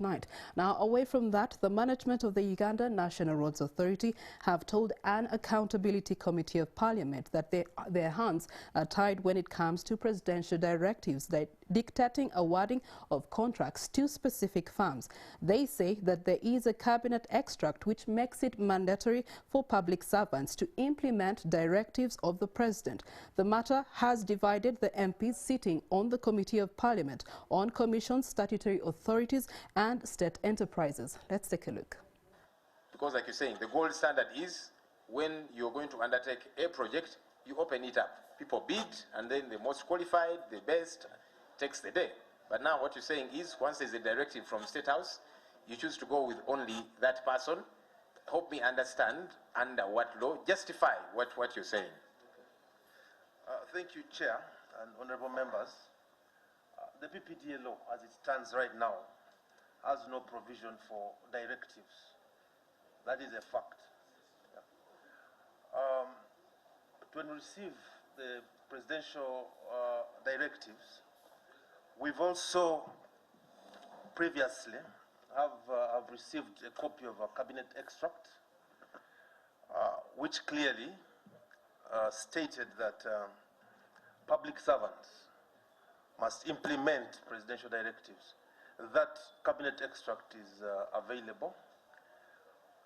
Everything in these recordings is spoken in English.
night. Now, away from that, the management of the Uganda National Roads Authority have told an accountability committee of parliament that their hands are tied when it comes to presidential directives that dictating awarding of contracts to specific firms. They say that there is a cabinet extract which makes it mandatory for public servants to implement directives of the president. The matter has divided the MPs sitting on the committee of parliament on commissions, statutory authorities and state enterprises. Let's take a look. Because like you're saying, the gold standard is when you're going to undertake a project, you open it up. People bid, and then the most qualified, the best, takes the day. But now what you're saying is, once there's a directive from State House, you choose to go with only that person. Help me understand under what law, justify what you're saying. Thank you, Chair and honorable members. The PPDA law, as it stands right now, has no provision for directives. That is a fact. Yeah. When we receive the presidential directives, we've also previously have received a copy of a cabinet extract, which clearly stated that public servants must implement presidential directives. That cabinet extract is available.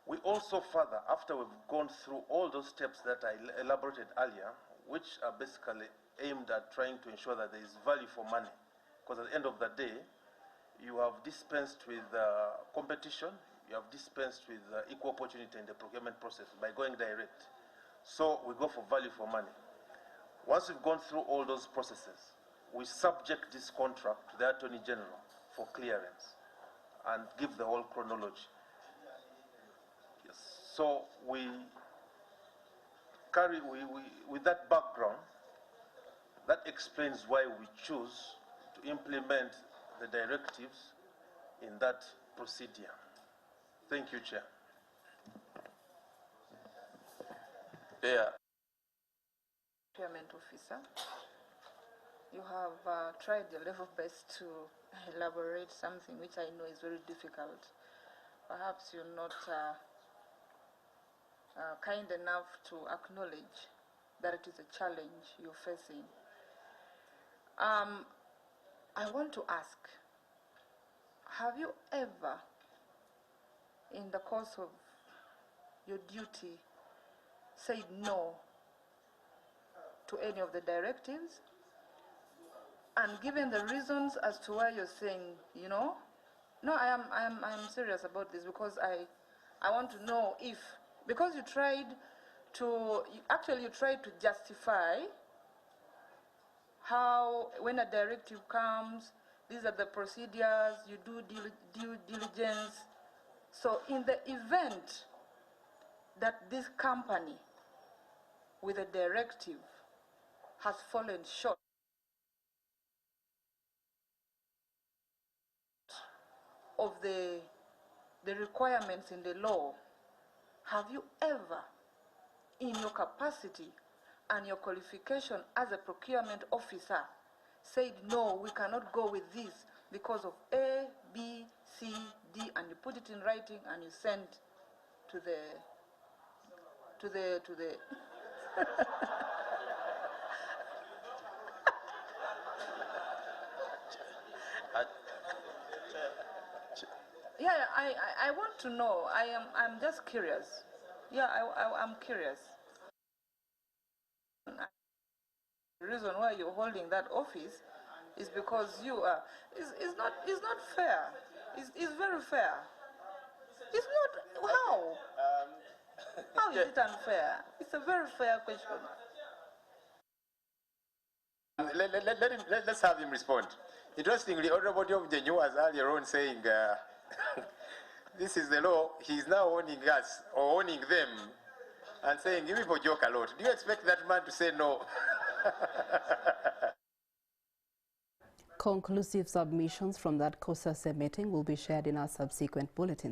We also further, after we've gone through all those steps that I elaborated earlier, which are basically aimed at trying to ensure that there is value for money, because at the end of the day, you have dispensed with competition, you have dispensed with equal opportunity in the procurement process by going direct. So we go for value for money. Once we've gone through all those processes, we subject this contract to the Attorney General for clearance and give the whole chronology. Yes. So we carry, with that background, that explains why we choose to implement the directives in that procedure. Thank you, Chair. Yeah. Procurement officer, you have tried your level best to elaborate something which I know is very difficult. Perhaps you're not kind enough to acknowledge that it is a challenge you're facing. I want to ask, have you ever, in the course of your duty, said no to any of the directives? And given the reasons as to why you're saying, you know, no, I'm serious about this, because I want to know if, because you tried to justify how, when a directive comes, these are the procedures, you do due diligence. So in the event that this company with a directive has fallen short of the requirements in the law, have you ever, in your capacity and your qualification as a procurement officer, said, no, we cannot go with this because of A, B, C, D, and you put it in writing and you send to the Yeah, I want to know. I'm just curious. Yeah, I'm curious. The reason why you're holding that office is because you are. It's not fair. It's very fair. It's not. How? How is it unfair? It's a very fair question. Let's have him respond. Interestingly, Honorable Jobjenyu was earlier on saying, this is the law. He's now warning us, or warning them, and saying, you people joke a lot. Do you expect that man to say no? Conclusive submissions from that COSASE meeting will be shared in our subsequent bulletins.